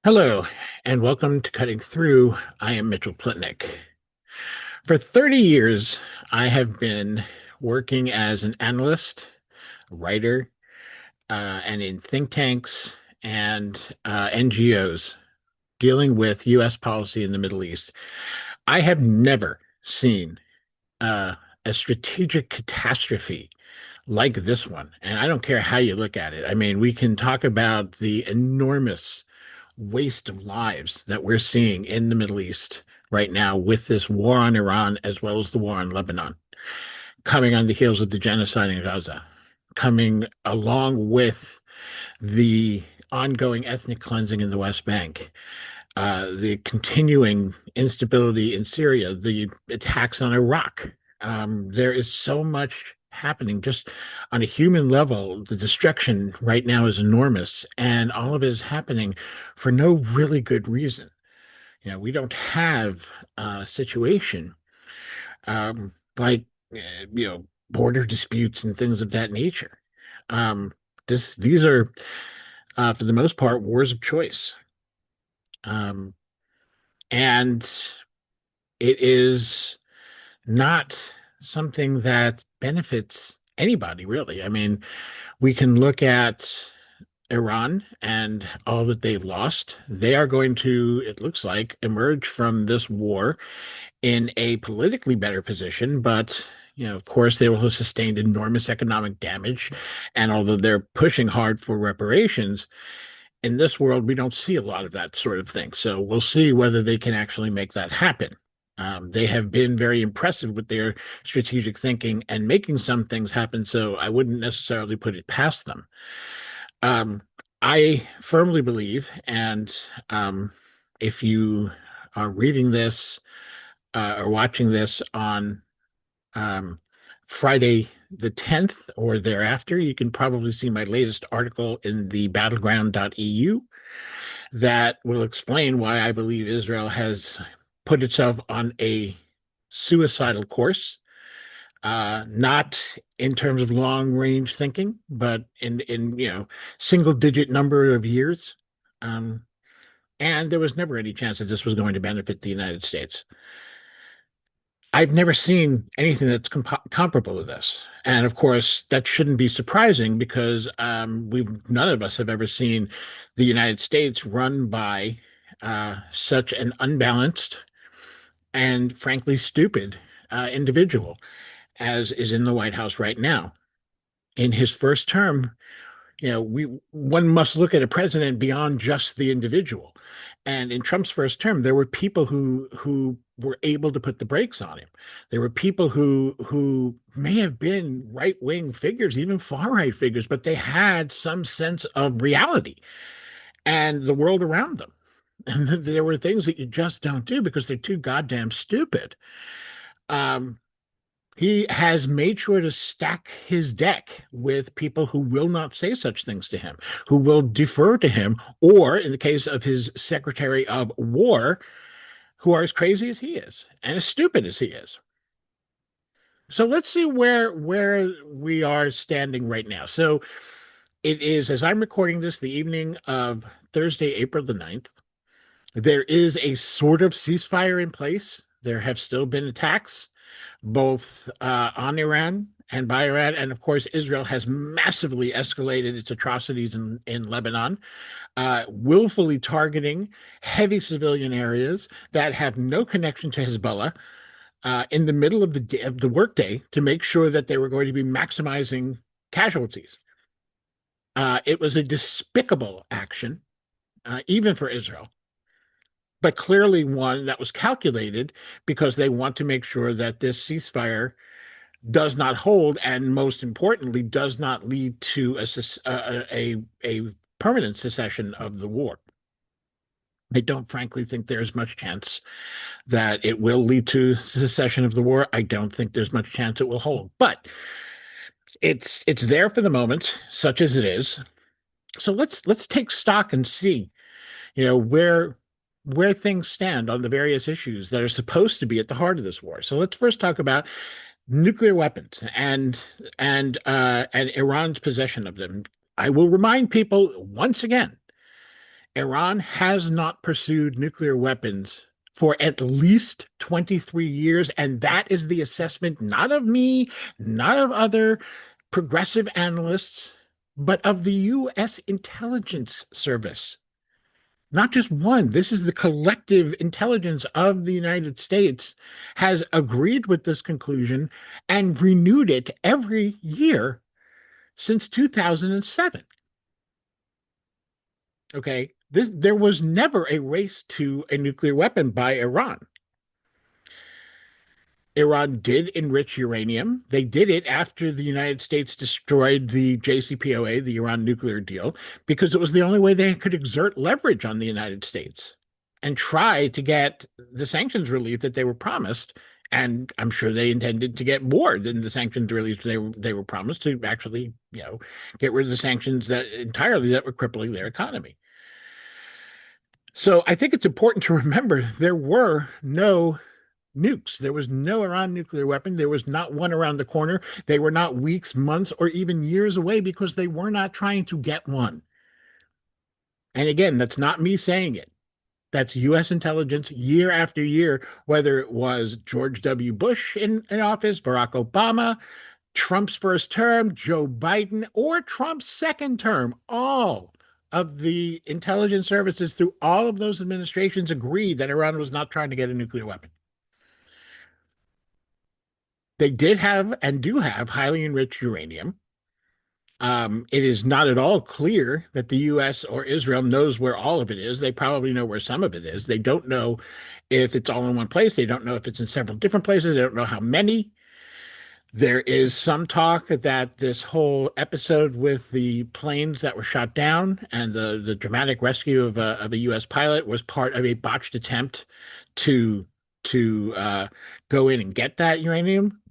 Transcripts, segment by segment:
Hello, and welcome to Cutting Through. I am Mitchell Plitnick. For 30 years, I have been working as an analyst, a writer, and in think tanks and NGOs dealing with U.S. policy in the Middle East. I have never seen uh, a strategic catastrophe like this one. And I don't care how you look at it. I mean, we can talk about the enormous waste of lives that we're seeing in the Middle East right now with this war on Iran as well as the war on Lebanon, coming on the heels of the genocide in Gaza, coming along with the ongoing ethnic cleansing in the West Bank, the continuing instability in Syria, the attacks on Iraq. There is so much happening just on a human level. The destruction right now is enormous, and all of it is happening for no really good reason. We don't have a situation like, border disputes and things of that nature. Um, these are, for the most part, wars of choice. Um, and it is not something that benefits anybody, really. I mean, we can look at Iran and all that they've lost. They are going to, it looks like, emerge from this war in a politically better position, but of course, they will have sustained enormous economic damage. And although they're pushing hard for reparations, in this world, we don't see a lot of that sort of thing. So we'll see whether they can actually make that happen. They have been very impressive with their strategic thinking and making some things happen. So I wouldn't necessarily put it past them. Um, I firmly believe, and if you are reading this or watching this on um, Friday the 10th or thereafter, you can probably see my latest article in the battleground.eu that will explain why I believe Israel has put itself on a suicidal course, not in terms of long range thinking, but in single digit number of years. Um, and there was never any chance that this was going to benefit the United States. I've never seen anything that's comparable to this. And of course, that shouldn't be surprising because none of us have ever seen the United States run by such an unbalanced and frankly stupid individual as is in the White House right now. In his first term, one must look at a president beyond just the individual. And in Trump's first term, there were people who were able to put the brakes on him. There were people who may have been right-wing figures, even far-right figures, but they had some sense of reality and the world around them. And there were things that you just don't do because they're too goddamn stupid. Um, he has made sure to stack his deck with people who will not say such things to him, who will defer to him, or in the case of his Secretary of War, who are as crazy as he is and as stupid as he is. So let's see where we are standing right now. So it is, as I'm recording this, the evening of Thursday, April the 9th. There is a sort of ceasefire in place. There have still been attacks both on Iran and by Iran. And of course, Israel has massively escalated its atrocities in Lebanon, willfully targeting heavy civilian areas that have no connection to Hezbollah in the middle of the workday to make sure that they were going to be maximizing casualties. It was a despicable action, even for Israel, but clearly one that was calculated because they want to make sure that this ceasefire does not hold, and most importantly, does not lead to a permanent cessation of the war. I don't frankly think there's much chance that it will lead to cessation of the war. I don't think there's much chance it will hold, but it's there for the moment, such as it is. So let's take stock and see, where things stand on the various issues that are supposed to be at the heart of this war. So let's first talk about nuclear weapons and Iran's possession of them. I will remind people once again, Iran has not pursued nuclear weapons for at least 23 years, and that is the assessment not of me, not of other progressive analysts, but of the U.S. intelligence service. Not just one. This is the collective intelligence of the United States has agreed with this conclusion and renewed it every year since 2007. Okay. There was never a race to a nuclear weapon by Iran. Iran did enrich uranium. They did it after the United States destroyed the JCPOA, the Iran nuclear deal, because it was the only way they could exert leverage on the United States and try to get the sanctions relief that they were promised. And I'm sure they intended to get more than the sanctions relief they were promised to actually, get rid of the sanctions that were crippling their economy. So I think it's important to remember there were no nukes. There was no Iran nuclear weapon. There was not one around the corner. They were not weeks, months, or even years away because they were not trying to get one. And again, that's not me saying it. That's U.S. intelligence year after year, whether it was George W. Bush in office, Barack Obama, Trump's first term, Joe Biden, or Trump's second term. All of the intelligence services through all of those administrations agreed that Iran was not trying to get a nuclear weapon. They did have and do have highly enriched uranium. It is not at all clear that the U.S. or Israel knows where all of it is. They probably know where some of it is. They don't know if it's all in one place. They don't know if it's in several different places. They don't know how many. There is some talk that this whole episode with the planes that were shot down and the dramatic rescue of a U.S. pilot was part of a botched attempt to to go in and get that uranium.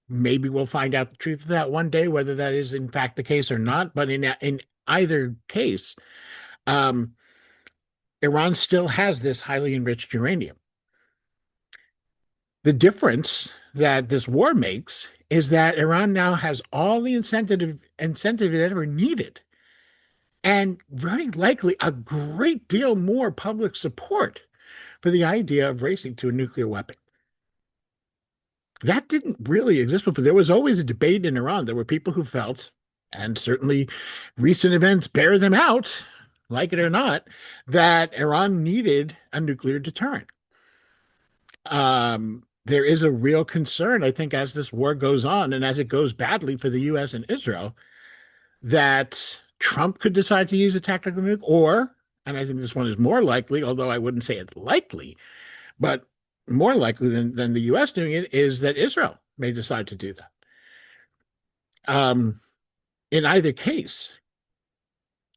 Maybe we'll find out the truth of that one day, whether that is in fact the case or not. But in either case, um, Iran still has this highly enriched uranium. The difference that this war makes is that Iran now has all the incentive it ever needed, and very likely a great deal more public support for the idea of racing to a nuclear weapon. That didn't really exist before. There was always a debate in Iran. There were people who felt, and certainly recent events bear them out, like it or not, that Iran needed a nuclear deterrent. There is a real concern, I think, as this war goes on and as it goes badly for the U.S. and Israel, that Trump could decide to use a tactical nuke, or, and I think this one is more likely, although I wouldn't say it's likely, but more likely than the U.S. doing it, is that Israel may decide to do that. In either case,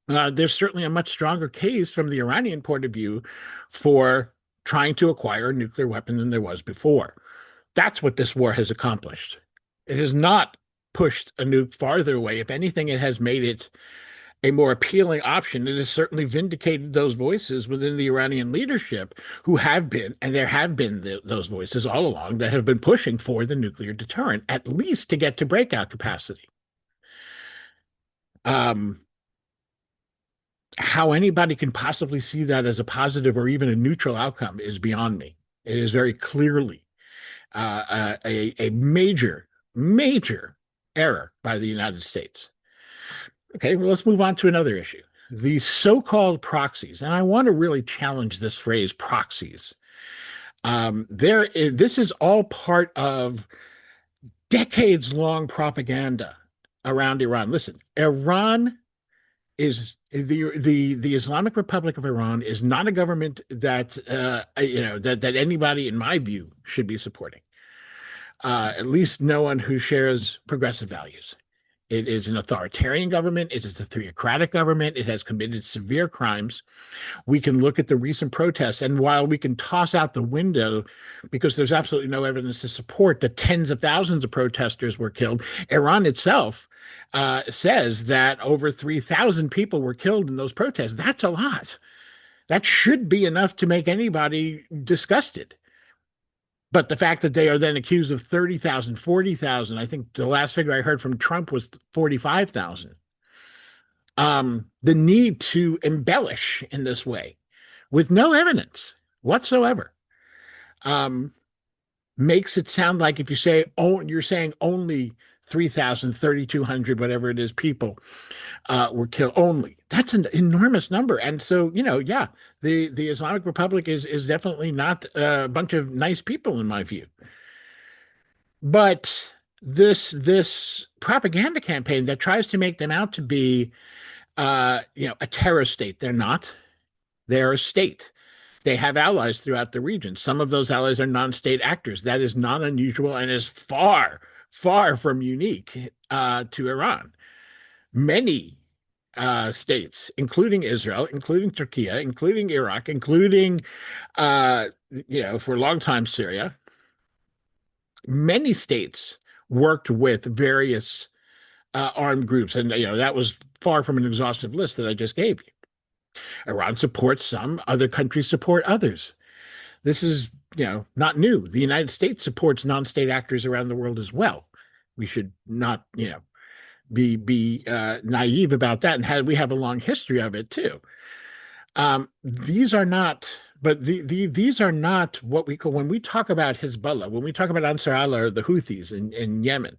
there's certainly a much stronger case from the Iranian point of view for trying to acquire a nuclear weapon than there was before. That's what this war has accomplished. It has not pushed a nuke farther away. If anything, it has made it a more appealing option. It has certainly vindicated those voices within the Iranian leadership who have been, and there have been those voices all along that have been pushing for the nuclear deterrent, at least to get to breakout capacity. How anybody can possibly see that as a positive or even a neutral outcome is beyond me. It is very clearly a major, major error by the United States. Okay, well, let's move on to another issue. The so-called proxies, and I want to really challenge this phrase, proxies. This is all part of decades-long propaganda around Iran. Listen, Iran is the Islamic Republic of Iran is not a government that that anybody, in my view, should be supporting. At least no one who shares progressive values. It is an authoritarian government. It is a theocratic government. It has committed severe crimes. We can look at the recent protests, and while we can toss out the window, because there's absolutely no evidence to support that tens of thousands of protesters were killed, Iran itself says that over 3,000 people were killed in those protests. That's a lot. That should be enough to make anybody disgusted. But the fact that they are then accused of 30,000, 40,000, I think the last figure I heard from Trump was 45,000. The need to embellish in this way with no evidence whatsoever um, makes it sound like if you say, oh, you're saying only 3,000, 3,200, whatever it is, people were killed only. That's an enormous number. And so, yeah, the Islamic Republic is definitely not a bunch of nice people in my view. But this propaganda campaign that tries to make them out to be a terror state, they're not. They're a state. They have allies throughout the region. Some of those allies are non-state actors. That is not unusual and is far, far from unique to Iran. Many states, including Israel, including Turkey, including Iraq, including, for a long time, Syria, many states worked with various armed groups. And, that was far from an exhaustive list that I just gave you. Iran supports some, other countries support others. This is, not new. The United States supports non-state actors around the world as well. We should not, be naive about that. And we have a long history of it too. These are not, but these are not what we call when we talk about Hezbollah, when we talk about Ansar Allah or the Houthis in Yemen,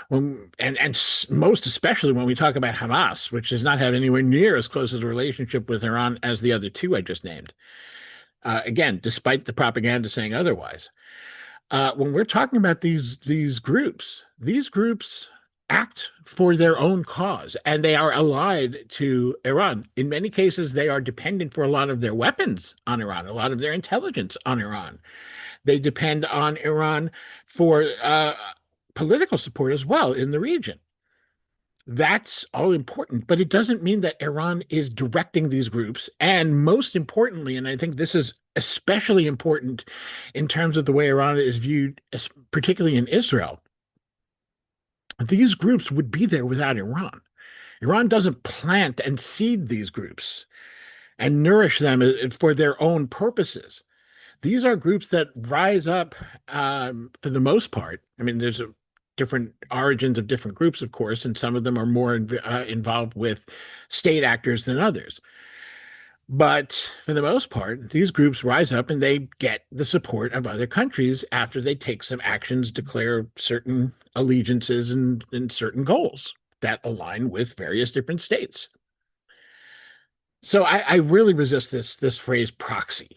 most especially when we talk about Hamas, which does not have anywhere near as close as a relationship with Iran as the other two I just named. Again, despite the propaganda saying otherwise, when we're talking about these groups act for their own cause, and they are allied to Iran. In many cases, they are dependent for a lot of their weapons on Iran, a lot of their intelligence on Iran. They depend on Iran for political support as well in the region. That's all important, but it doesn't mean that Iran is directing these groups. And most importantly, and I think this is especially important in terms of the way Iran is viewed, particularly in Israel, these groups would be there without Iran. Iran doesn't plant and seed these groups and nourish them for their own purposes. These are groups that rise up for the most part. I mean, there's different origins of different groups, of course, and some of them are more involved with state actors than others. But for the most part, these groups rise up and they get the support of other countries after they take some actions, declare certain allegiances and certain goals that align with various different states. So I really resist this phrase proxy.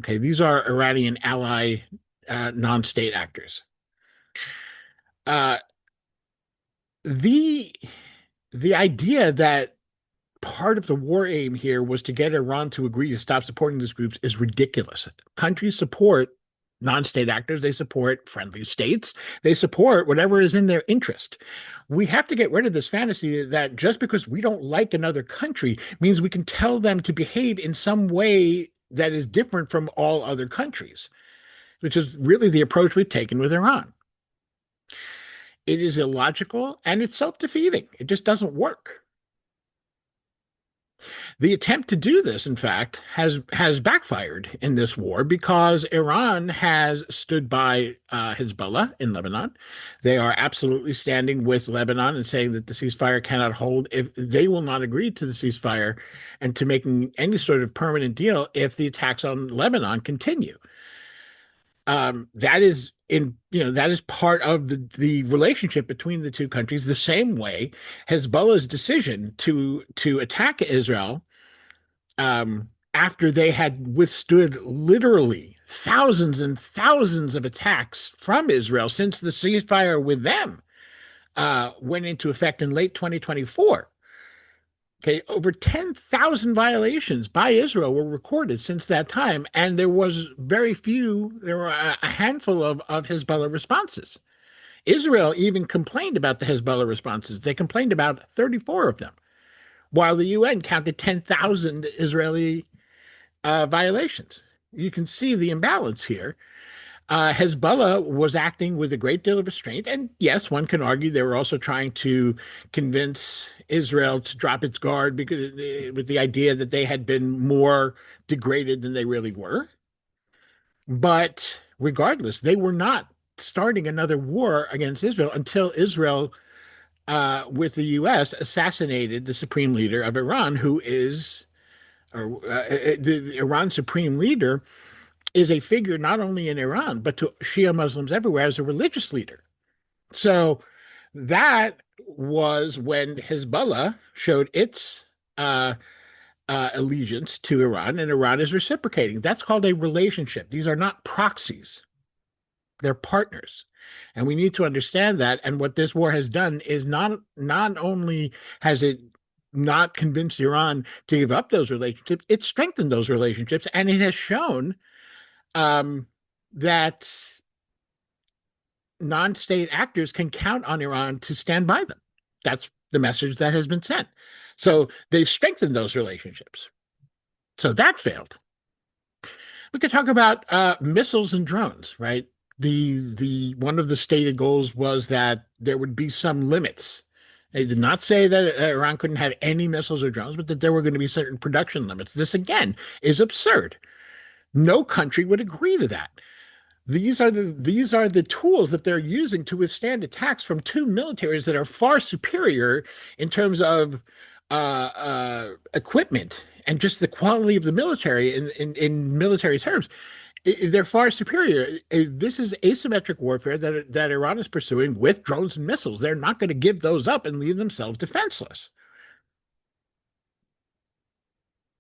Okay, these are Iranian ally non-state actors. The idea that part of the war aim here was to get Iran to agree to stop supporting these groups is ridiculous. Countries support non-state actors. They support friendly states. They support whatever is in their interest. We have to get rid of this fantasy that just because we don't like another country means we can tell them to behave in some way that is different from all other countries, which is really the approach we've taken with Iran. It is illogical and it's self-defeating. It just doesn't work. The attempt to do this, in fact, has backfired in this war because Iran has stood by Hezbollah in Lebanon. They are absolutely standing with Lebanon and saying that the ceasefire cannot hold if they will not agree to the ceasefire and to making any sort of permanent deal if the attacks on Lebanon continue. That is part of the relationship between the two countries. The same way Hezbollah's decision to attack Israel after they had withstood literally thousands and thousands of attacks from Israel since the ceasefire with them went into effect in late 2024. Okay, over 10,000 violations by Israel were recorded since that time, and there were a handful of Hezbollah responses. Israel even complained about the Hezbollah responses. They complained about 34 of them, while the UN counted 10,000 Israeli violations. You can see the imbalance here. Hezbollah was acting with a great deal of restraint. And yes, one can argue they were also trying to convince Israel to drop its guard because with the idea that they had been more degraded than they really were. But regardless, they were not starting another war against Israel until Israel with the U.S. assassinated the supreme leader of Iran, who is, or the Iran supreme leader is a figure not only in Iran, but to Shia Muslims everywhere as a religious leader. So that was when Hezbollah showed its allegiance to Iran, and Iran is reciprocating. That's called a relationship. These are not proxies, they're partners. And we need to understand that. And what this war has done is not only has it not convinced Iran to give up those relationships, it strengthened those relationships, and it has shown that non-state actors can count on Iran to stand by them. That's the message that has been sent. So they've strengthened those relationships. So that failed. We could talk about missiles and drones, right? The one of the stated goals was that there would be some limits. They did not say that Iran couldn't have any missiles or drones, but that there were going to be certain production limits. This again is absurd. No country would agree to that. These are the tools that they're using to withstand attacks from two militaries that are far superior in terms of equipment and just the quality of the military in military terms. They're far superior. This is asymmetric warfare that Iran is pursuing with drones and missiles. They're not going to give those up and leave themselves defenseless.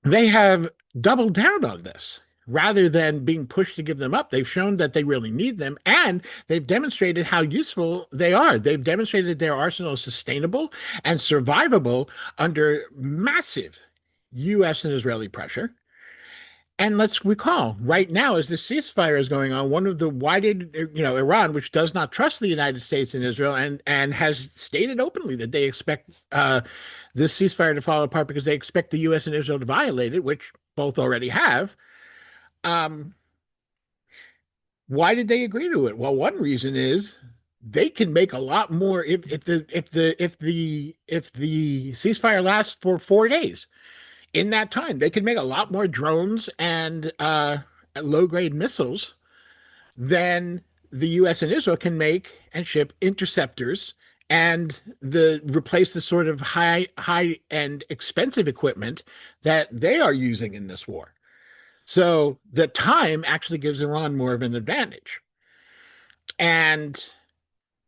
They have doubled down on this. Rather than being pushed to give them up, they've shown that they really need them, and they've demonstrated how useful they are. They've demonstrated their arsenal is sustainable and survivable under massive U.S. and Israeli pressure. And let's recall, right now, as the ceasefire is going on, one of the why did Iran, which does not trust the United States and Israel, and has stated openly that they expect this ceasefire to fall apart because they expect the U.S. and Israel to violate it, which both already have. Um, why did they agree to it? Well, one reason is they can make a lot more if the ceasefire lasts for 4 days. In that time, they can make a lot more drones and low-grade missiles than the U.S. and Israel can make and ship interceptors and replace the sort of high-end expensive equipment that they are using in this war. So the time actually gives Iran more of an advantage. And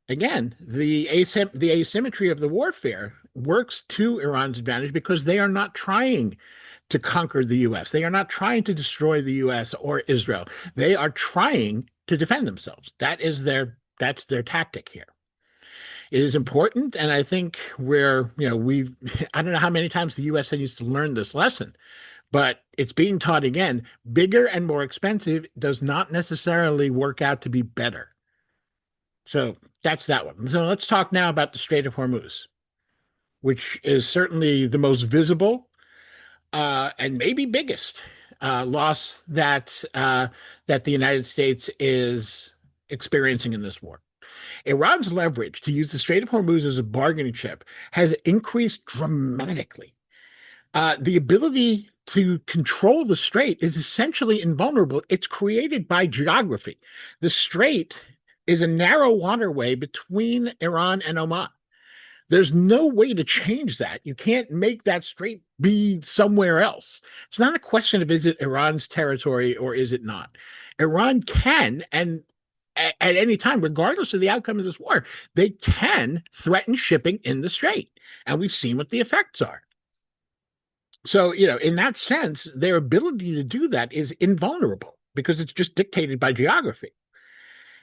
again, the asymmetry of the warfare works to Iran's advantage because they are not trying to conquer the U.S. They are not trying to destroy the U.S. or Israel. They are trying to defend themselves. That's their tactic here. It is important, and I think I don't know how many times the U.S. needs to learn this lesson, but it's being taught again. Bigger and more expensive does not necessarily work out to be better. So that's that one. So let's talk now about the Strait of Hormuz, which is certainly the most visible and maybe biggest loss that the United States is experiencing in this war. Iran's leverage to use the Strait of Hormuz as a bargaining chip has increased dramatically. The ability to control the strait is essentially invulnerable. It's created by geography. The strait is a narrow waterway between Iran and Oman. There's no way to change that. You can't make that strait be somewhere else. It's not a question of is it Iran's territory or is it not. Iran can, and at any time, regardless of the outcome of this war, they can threaten shipping in the strait. And we've seen what the effects are. So, in that sense, their ability to do that is invulnerable because it's just dictated by geography.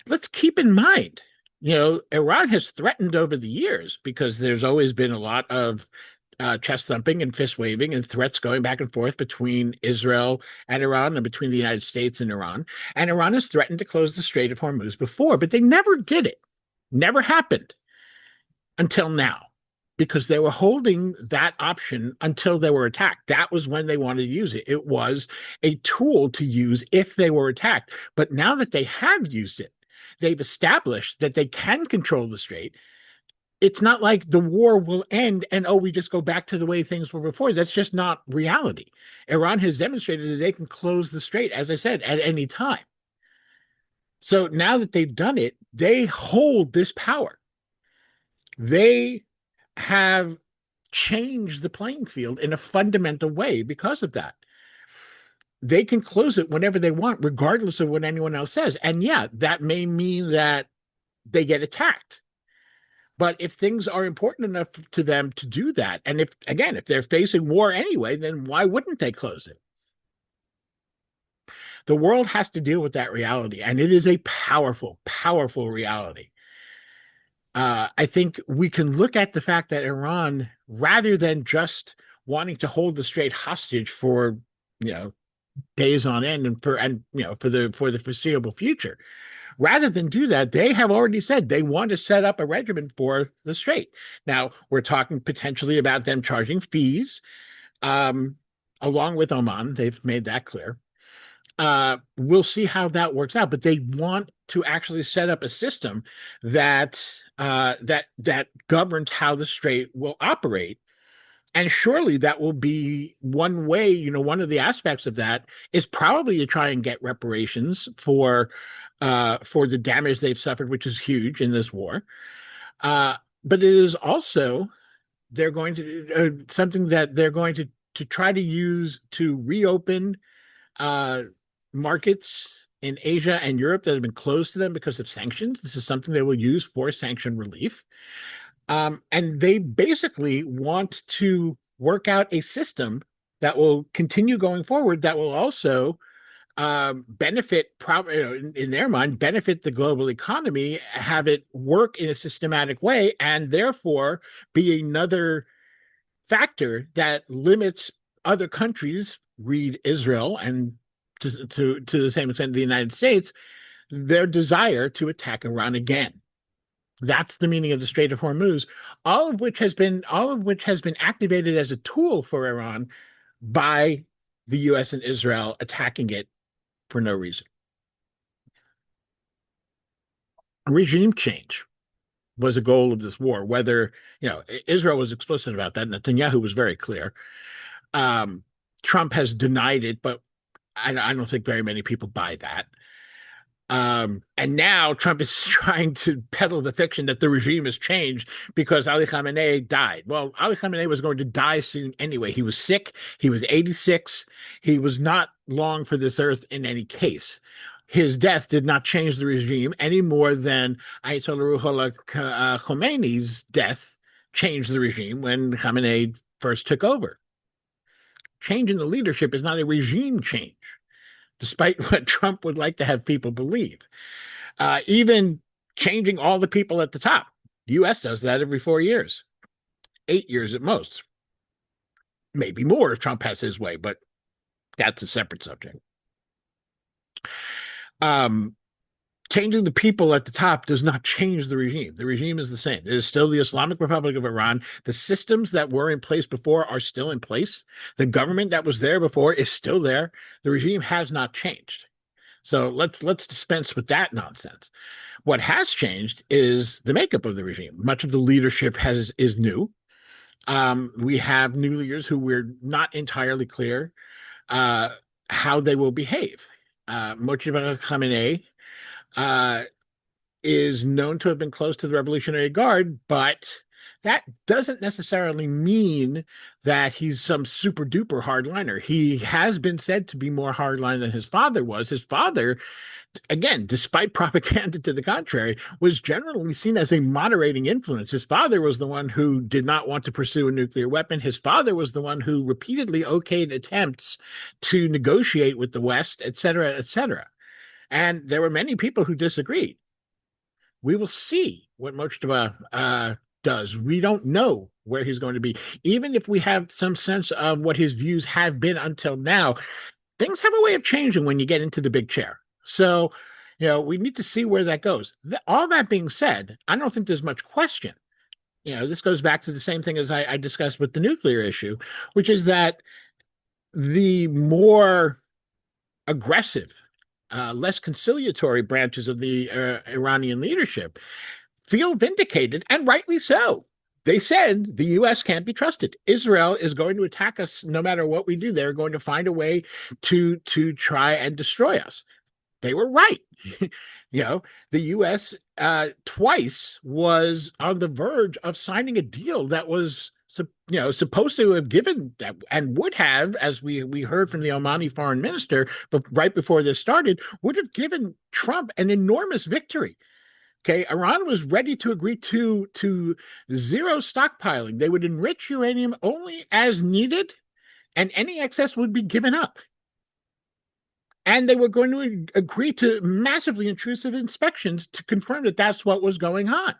Let's keep in mind, Iran has threatened over the years because there's always been a lot of chest thumping and fist waving and threats going back and forth between Israel and Iran and between the United States and Iran. And Iran has threatened to close the Strait of Hormuz before, but they never did it. Never happened until now, because they were holding that option until they were attacked. That was when they wanted to use it. It was a tool to use if they were attacked. But now that they have used it, they've established that they can control the strait. It's not like the war will end and, we just go back to the way things were before. That's just not reality. Iran has demonstrated that they can close the strait, as I said, at any time. So now that they've done it, they hold this power. They have changed the playing field in a fundamental way because of that. They can close it whenever they want, regardless of what anyone else says. And yeah, that may mean that they get attacked. But if things are important enough to them to do that, and if, again, if they're facing war anyway, then why wouldn't they close it? The world has to deal with that reality, and it is a powerful, powerful reality. I think we can look at the fact that Iran, rather than just wanting to hold the Strait hostage for, you know, days on end for the foreseeable future, rather than do that, they have already said they want to set up a regimen for the Strait. Now, we're talking potentially about them charging fees, um, along with Oman. They've made that clear. We'll see how that works out, but they want to actually set up a system that governs how the Strait will operate. And surely that will be one way, one of the aspects of that is probably to try and get reparations for the damage they've suffered, which is huge in this war. But it is also they're going to something that they're going to try to use to reopen markets in Asia and Europe that have been closed to them because of sanctions. This is something they will use for sanction relief. And they basically want to work out a system that will continue going forward that will also benefit, in their mind, benefit the global economy, have it work in a systematic way, and therefore be another factor that limits other countries, read Israel, and to the same extent the United States, their desire to attack Iran again. That's the meaning of the Strait of Hormuz, all of which has been activated as a tool for Iran by the U.S. and Israel attacking it for no reason. Regime change was a goal of this war. Whether, Israel was explicit about that. Netanyahu was very clear. Trump has denied it, but I don't think very many people buy that. And now Trump is trying to peddle the fiction that the regime has changed because Ali Khamenei died. Well, Ali Khamenei was going to die soon anyway. He was sick. He was 86. He was not long for this earth in any case. His death did not change the regime any more than Ayatollah Ruhollah Khomeini's death changed the regime when Khamenei first took over. Change in the leadership is not a regime change, despite what Trump would like to have people believe. Even changing all the people at the top. The U.S. does that every 4 years, 8 years at most. Maybe more if Trump has his way, but that's a separate subject. Changing the people at the top does not change the regime. The regime is the same. It is still the Islamic Republic of Iran. The systems that were in place before are still in place. The government that was there before is still there. The regime has not changed. So let's dispense with that nonsense. What has changed is the makeup of the regime. Much of the leadership is new. We have new leaders who we're not entirely clear how they will behave. Mojtaba Khamenei is known to have been close to the Revolutionary Guard, but that doesn't necessarily mean that he's some super duper hardliner. He has been said to be more hardline than his father was. His father, again, despite propaganda to the contrary, was generally seen as a moderating influence. His father was the one who did not want to pursue a nuclear weapon. His father was the one who repeatedly okayed attempts to negotiate with the West, et cetera, et cetera. And there were many people who disagreed. We will see what Mojtaba does. We don't know where he's going to be. Even if we have some sense of what his views have been until now, things have a way of changing when you get into the big chair. So, we need to see where that goes. All that being said, I don't think there's much question. This goes back to the same thing as I discussed with the nuclear issue, which is that the more aggressive, less conciliatory branches of the Iranian leadership feel vindicated, and rightly so. They said the U.S. can't be trusted. Israel is going to attack us no matter what we do. They're going to find a way to try and destroy us. They were right. You know, the U.S. Twice was on the verge of signing a deal that was, supposed to have given that, and would have, as we heard from the Omani foreign minister, but right before this started, would have given Trump an enormous victory. Okay, Iran was ready to agree to zero stockpiling. They would enrich uranium only as needed, and any excess would be given up. And they were going to agree to massively intrusive inspections to confirm that that's what was going on.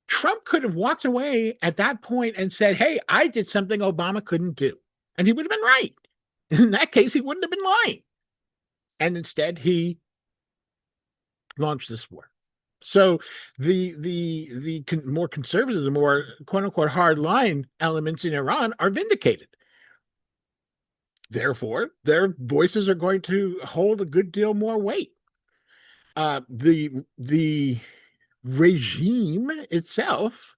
Trump could have walked away at that point and said, hey, I did something Obama couldn't do. And he would have been right. In that case, he wouldn't have been lying. And instead, he launched this war. So the more conservative, the more quote unquote hard line elements in Iran are vindicated. Therefore, their voices are going to hold a good deal more weight. The regime itself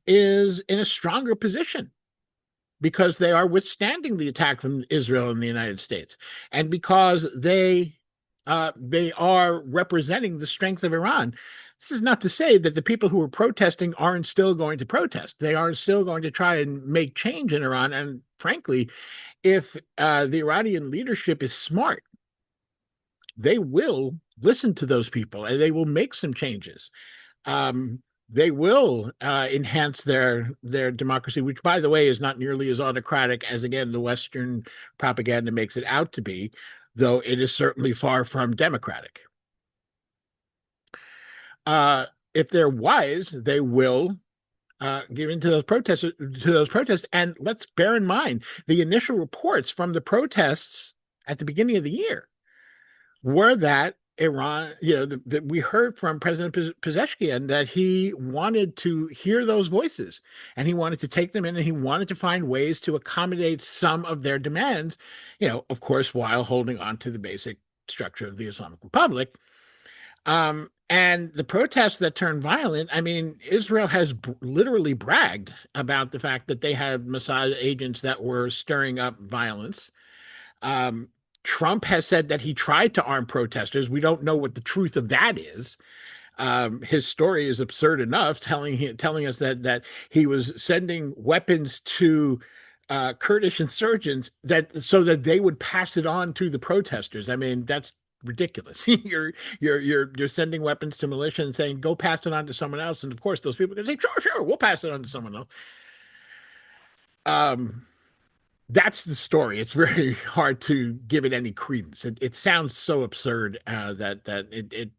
is in a stronger position because they are withstanding the attack from Israel and the United States, and because they are representing the strength of Iran. This is not to say that the people who are protesting aren't still going to protest. They are still going to try and make change in Iran. And frankly, if the Iranian leadership is smart, they will listen to those people and they will make some changes. They will enhance their democracy, which, by the way, is not nearly as autocratic as, again, the Western propaganda makes it out to be, though it is certainly far from democratic. If they're wise, they will give in to those protests. And let's bear in mind the initial reports from the protests at the beginning of the year were that Iran, that we heard from President Pezeshkian that he wanted to hear those voices and he wanted to take them in and he wanted to find ways to accommodate some of their demands, of course, while holding on to the basic structure of the Islamic Republic. And the protests that turned violent, I mean, Israel has literally bragged about the fact that they had Mossad agents that were stirring up violence. Trump has said that he tried to arm protesters. We don't know what the truth of that is. His story is absurd enough, telling us that he was sending weapons to Kurdish insurgents so that they would pass it on to the protesters. I mean, that's ridiculous. You're sending weapons to militia and saying, go pass it on to someone else. And of course, those people are going to say, sure, we'll pass it on to someone else. That's the story. It's very hard to give it any credence. It sounds so absurd that it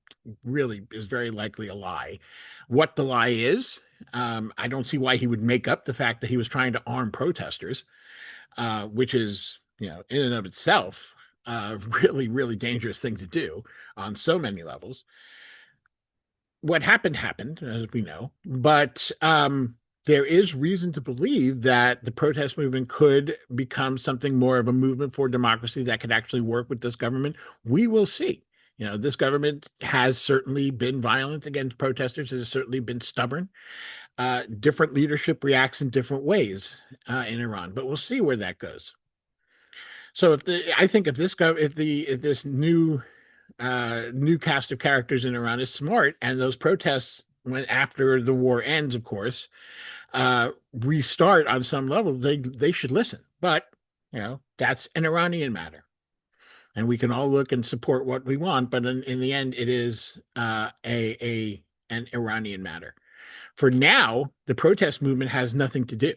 really is very likely a lie. What the lie is, I don't see why he would make up the fact that he was trying to arm protesters, which is, in and of itself, a really, really dangerous thing to do on so many levels. What happened, as we know, but there is reason to believe that the protest movement could become something more of a movement for democracy that could actually work with this government. We will see. This government has certainly been violent against protesters. It has certainly been stubborn. Different leadership reacts in different ways in Iran, but we'll see where that goes. So if this new cast of characters in Iran is smart, and those protests, when after the war ends, of course, restart on some level, they should listen. But that's an Iranian matter, and we can all look and support what we want, but in the end, it is an Iranian matter. For now, the protest movement has nothing to do.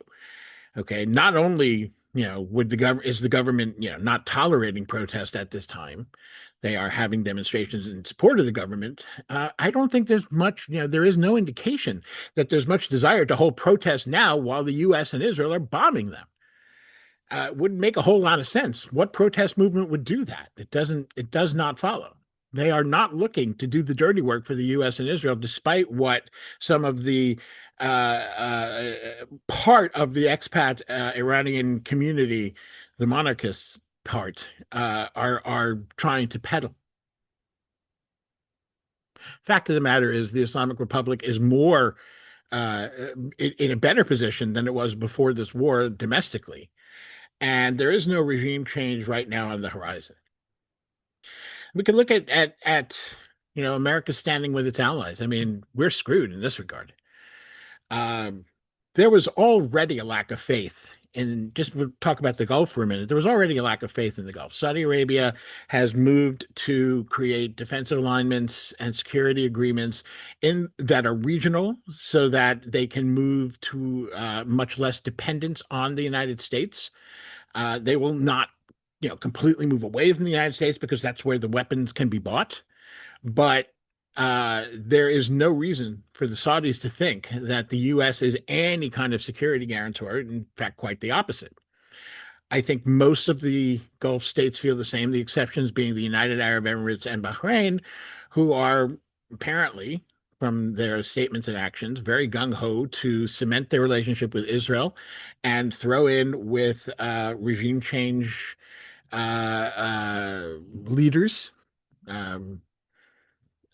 Okay, not only is the government not tolerating protest at this time, they are having demonstrations in support of the government. I don't think there's much, there is no indication that there's much desire to hold protests now while the U.S. and Israel are bombing them. It wouldn't make a whole lot of sense. What protest movement would do that? It does not follow. They are not looking to do the dirty work for the U.S. and Israel, despite what some of the part of the expat Iranian community, the monarchists part, are trying to peddle. Fact of the matter is, the Islamic Republic is more in a better position than it was before this war domestically, and there is no regime change right now on the horizon. We could look at America standing with its allies. I mean, we're screwed in this regard. Um, there was already a lack of faith in, just we'll talk about the Gulf for a minute. There was already a lack of faith in the Gulf. Saudi Arabia has moved to create defensive alignments and security agreements in that are regional so that they can move to much less dependence on the United States. They will not, completely move away from the United States because that's where the weapons can be bought. But there is no reason for the Saudis to think that the U.S. is any kind of security guarantor. In fact, quite the opposite. I think most of the Gulf states feel the same, the exceptions being the United Arab Emirates and Bahrain, who are apparently, from their statements and actions, very gung ho to cement their relationship with Israel and throw in with regime change leaders. Um,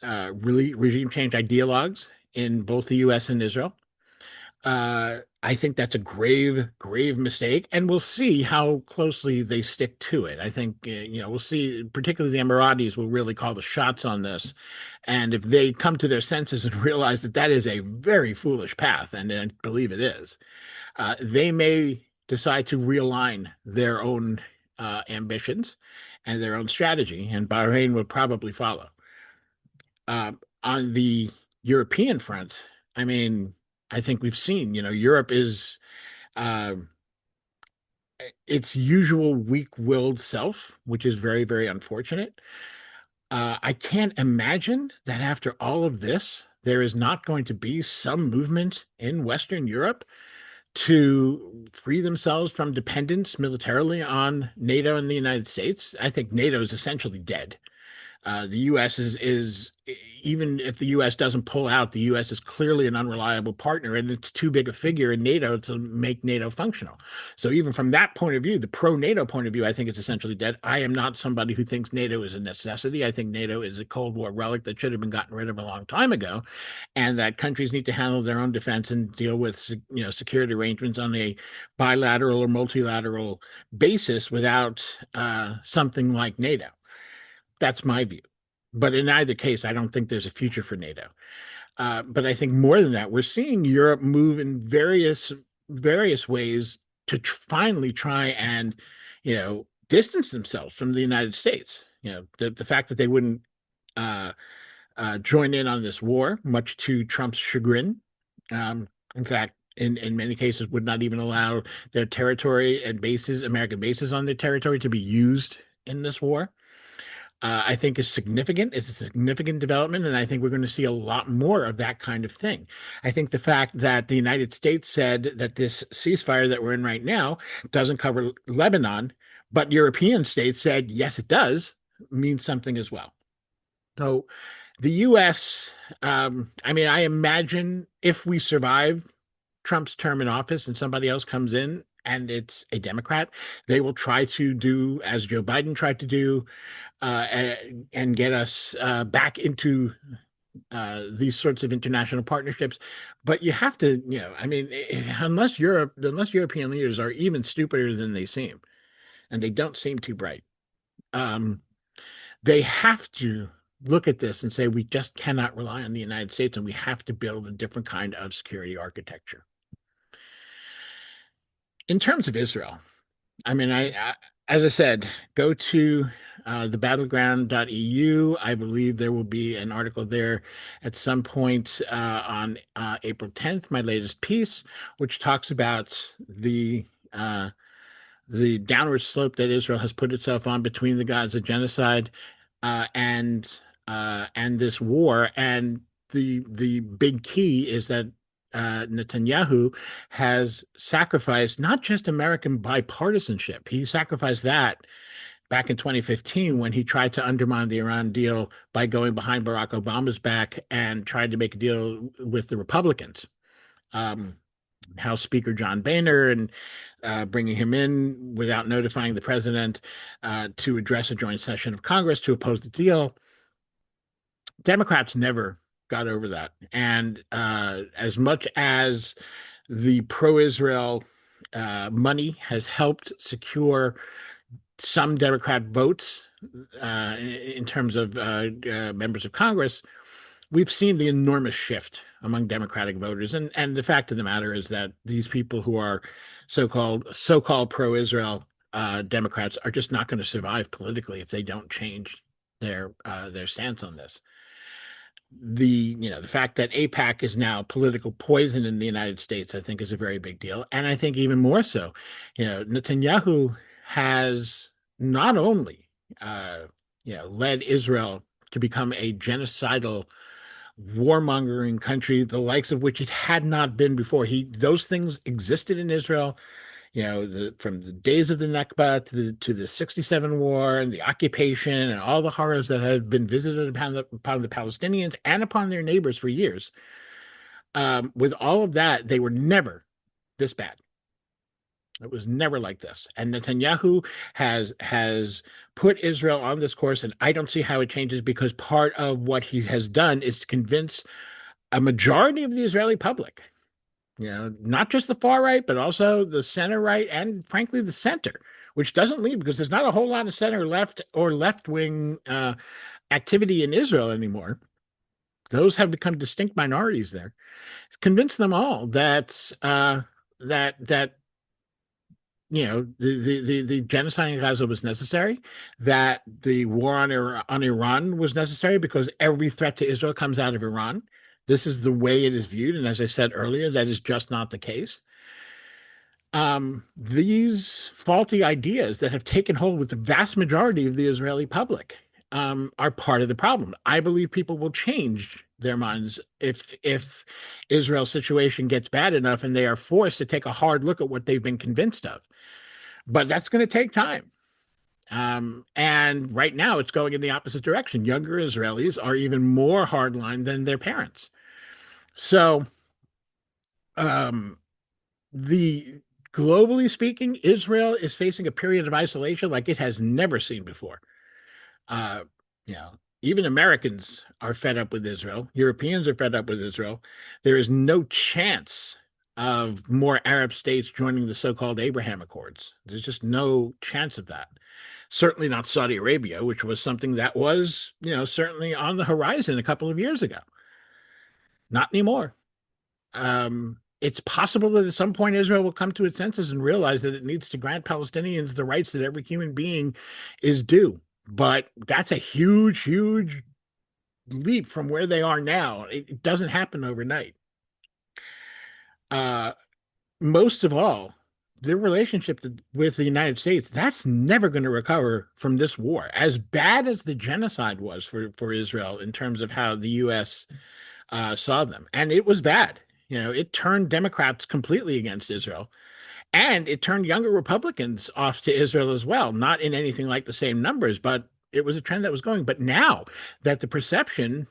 really regime change ideologues in both the U.S. and Israel. I think that's a grave, grave mistake, and we'll see how closely they stick to it. I think, we'll see, particularly the Emiratis will really call the shots on this. And if they come to their senses and realize that that is a very foolish path, and I believe it is, they may decide to realign their own ambitions and their own strategy, and Bahrain will probably follow. On the European front, I mean, I think we've seen, Europe is uh, its usual weak-willed self, which is very, very unfortunate. I can't imagine that after all of this, there is not going to be some movement in Western Europe to free themselves from dependence militarily on NATO and the United States. I think NATO is essentially dead. The U.S. is even if the U.S. doesn't pull out, the U.S. is clearly an unreliable partner, and it's too big a figure in NATO to make NATO functional. So even from that point of view, the pro-NATO point of view, I think it's essentially dead. I am not somebody who thinks NATO is a necessity. I think NATO is a Cold War relic that should have been gotten rid of a long time ago, and that countries need to handle their own defense and deal with security arrangements on a bilateral or multilateral basis without something like NATO. That's my view. But in either case, I don't think there's a future for NATO. But I think more than that, we're seeing Europe move in various ways to finally try and, distance themselves from the United States. The fact that they wouldn't uh, join in on this war, much to Trump's chagrin. In fact, in many cases, would not even allow their territory and bases, American bases on their territory, to be used in this war. I think is significant. It's a significant development, and I think we're going to see a lot more of that kind of thing. I think the fact that the United States said that this ceasefire that we're in right now doesn't cover Lebanon, but European states said, yes, it does, means something as well. So the U.S., I mean, I imagine if we survive Trump's term in office and somebody else comes in and it's a Democrat, they will try to do as Joe Biden tried to do and get us back into these sorts of international partnerships. But you have to, I mean, unless European leaders are even stupider than they seem, and they don't seem too bright, um, they have to look at this and say, we just cannot rely on the United States, and we have to build a different kind of security architecture. In terms of Israel, I mean, as I said, go to the battleground.eu. I believe there will be an article there at some point on April 10th, my latest piece, which talks about the downward slope that Israel has put itself on between the Gaza genocide uh, and and this war. And the big key is that Netanyahu has sacrificed not just American bipartisanship. He sacrificed that back in 2015 when he tried to undermine the Iran deal by going behind Barack Obama's back and tried to make a deal with the Republicans. Um, House Speaker John Boehner and bringing him in without notifying the president to address a joint session of Congress to oppose the deal. Democrats never got over that. And as much as the pro-Israel money has helped secure some Democrat votes in terms of members of Congress, we've seen the enormous shift among Democratic voters, and the fact of the matter is that these people who are so-called pro-Israel Democrats are just not going to survive politically if they don't change their stance on this. The fact that AIPAC is now political poison in the United States, I think, is a very big deal, and I think even more so, Netanyahu has not only led Israel to become a genocidal, warmongering country, the likes of which it had not been before. Those things existed in Israel, from the days of the Nakba to the 67 war and the occupation and all the horrors that had been visited upon the Palestinians and upon their neighbors for years. With all of that, they were never this bad. It was never like this. And Netanyahu has put Israel on this course, and I don't see how it changes, because part of what he has done is to convince a majority of the Israeli public, not just the far right, but also the center right and frankly the center, which doesn't leave, because there's not a whole lot of center left or left wing activity in Israel anymore. Those have become distinct minorities there. Convince them all that the genocide in Gaza was necessary, that the war on Iran was necessary because every threat to Israel comes out of Iran. This is the way it is viewed. And as I said earlier, that is just not the case. These faulty ideas that have taken hold with the vast majority of the Israeli public are part of the problem. I believe people will change their minds if Israel's situation gets bad enough and they are forced to take a hard look at what they've been convinced of. But that's going to take time. And right now it's going in the opposite direction. Younger Israelis are even more hardline than their parents. So, globally speaking, Israel is facing a period of isolation like it has never seen before. Uh, Even Americans are fed up with Israel. Europeans are fed up with Israel. There is no chance of more Arab states joining the so-called Abraham Accords. There's just no chance of that. Certainly not Saudi Arabia, which was something that was, certainly on the horizon a couple of years ago. Not anymore. It's possible that at some point Israel will come to its senses and realize that it needs to grant Palestinians the rights that every human being is due. But that's a huge, huge leap from where they are now. It doesn't happen overnight. Most of all, their relationship with the United States, that's never going to recover from this war. As bad as the genocide was for Israel in terms of how the U.S. Saw them, and it was bad. It turned Democrats completely against Israel, and it turned younger Republicans off to Israel as well. Not in anything like the same numbers, but it was a trend that was going. But now that the perception,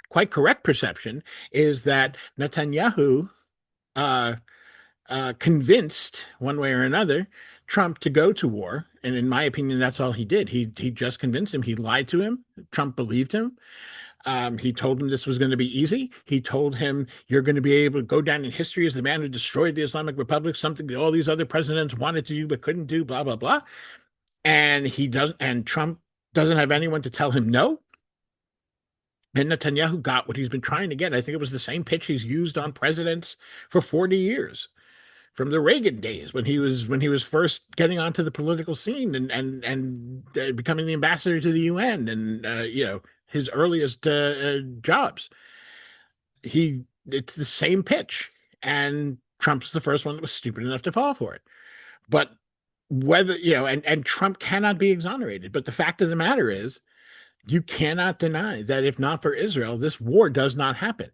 quite correct perception, is that Netanyahu convinced one way or another Trump to go to war. And in my opinion, that's all he did. He just convinced him. He lied to him. Trump believed him. He told him this was going to be easy. He told him you're going to be able to go down in history as the man who destroyed the Islamic Republic, something that all these other presidents wanted to do but couldn't do, blah, blah, blah. And Trump doesn't have anyone to tell him no. And Netanyahu got what he's been trying to get. I think it was the same pitch he's used on presidents for 40 years. From the Reagan days when he was first getting onto the political scene and becoming the ambassador to the UN and his earliest jobs. It's the same pitch, and Trump's the first one that was stupid enough to fall for it. But whether and Trump cannot be exonerated. But the fact of the matter is, you cannot deny that if not for Israel, this war does not happen.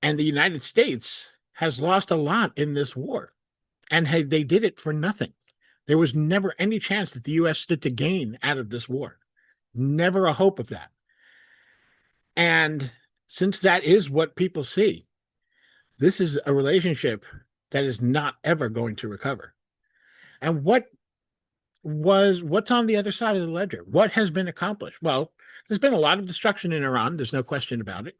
And the United States has lost a lot in this war, and they did it for nothing. There was never any chance that the U.S. stood to gain out of this war. Never a hope of that. And since that is what people see, this is a relationship that is not ever going to recover. And what's on the other side of the ledger? What has been accomplished? Well, there's been a lot of destruction in Iran. There's no question about it.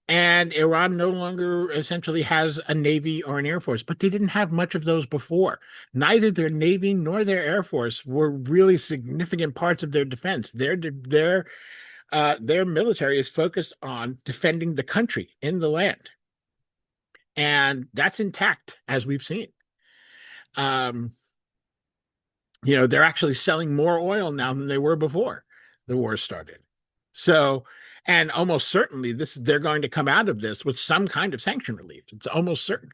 And Iran no longer essentially has a navy or an air force, but they didn't have much of those before. Neither their navy nor their air force were really significant parts of their defense. Their military is focused on defending the country in the land, and that's intact, as we've seen. Um, they're actually selling more oil now than they were before the war started. So, and almost certainly they're going to come out of this with some kind of sanction relief. It's almost certain.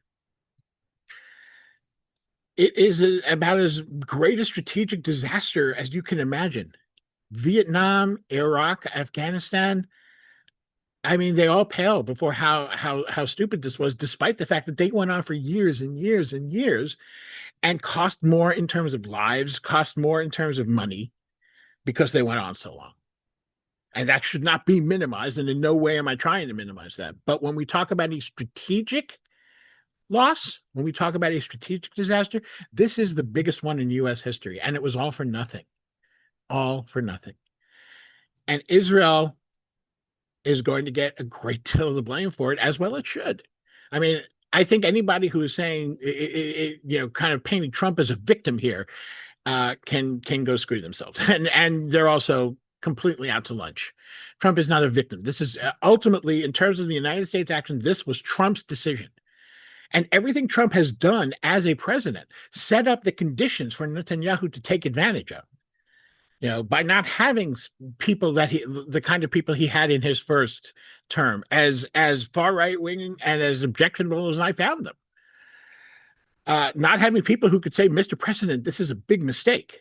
It is about as great a strategic disaster as you can imagine. Vietnam, Iraq, Afghanistan. I mean, they all pale before how stupid this was, despite the fact that they went on for years and years and years and cost more in terms of lives, cost more in terms of money because they went on so long. And that should not be minimized. And in no way am I trying to minimize that. But when we talk about a strategic loss, when we talk about a strategic disaster, this is the biggest one in U.S. history. And it was all for nothing. All for nothing. And Israel is going to get a great deal of the blame for it, as well it should. I mean, I think anybody who is saying, kind of painting Trump as a victim here, can go screw themselves. And they're also completely out to lunch. Trump is not a victim. This is ultimately, in terms of the United States action, this was Trump's decision. And everything Trump has done as a president set up the conditions for Netanyahu to take advantage of. By not having people the kind of people he had in his first term, as far right wing and as objectionable as I found them. Not having people who could say, Mr. President, this is a big mistake.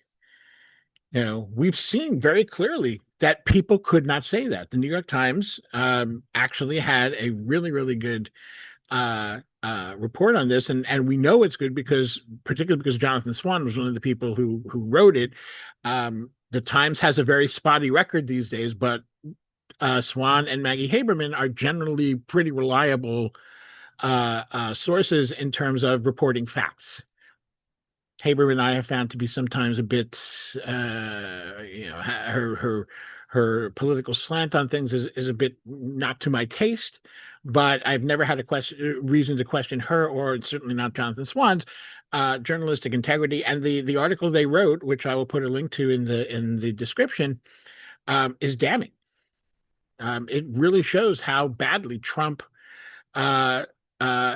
We've seen very clearly that people could not say that. The New York Times actually had a really, really good report on this, and we know it's good particularly because Jonathan Swan was one of the people who wrote it. The Times has a very spotty record these days, but Swan and Maggie Haberman are generally pretty reliable sources in terms of reporting facts. Haberman I have found to be sometimes a bit, her political slant on things is a bit not to my taste, but I've never had a reason to question her, or certainly not Jonathan Swan's journalistic integrity. And the article they wrote, which I will put a link to in the description, is damning. It really shows how badly Trump uh,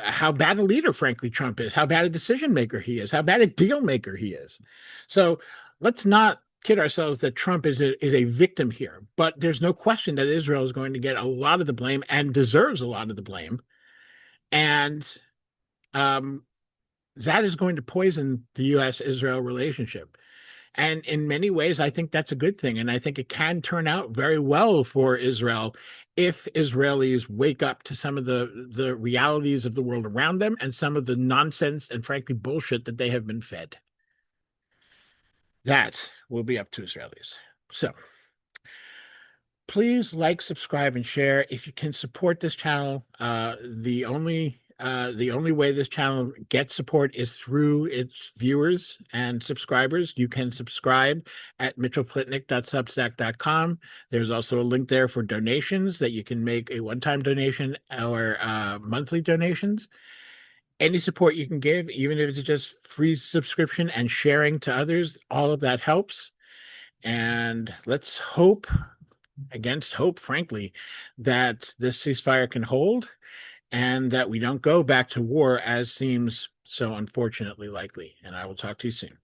how bad a leader, frankly, Trump is, how bad a decision maker he is, how bad a deal maker he is. So let's not kid ourselves that Trump is a victim here. But there's no question that Israel is going to get a lot of the blame and deserves a lot of the blame. And that is going to poison the U.S.-Israel relationship. And in many ways, I think that's a good thing. And I think it can turn out very well for Israel if Israelis wake up to some of the realities of the world around them and some of the nonsense and frankly bullshit that they have been fed. That will be up to Israelis. So please like, subscribe, and share. If you can support this channel, the only way this channel gets support is through its viewers and subscribers. You can subscribe at mitchellplitnick.substack.com. There's also a link there for donations that you can make a one-time donation or monthly donations. Any support you can give, even if it's just free subscription and sharing to others, all of that helps. And let's hope, against hope, frankly, that this ceasefire can hold and that we don't go back to war, as seems so unfortunately likely. And I will talk to you soon.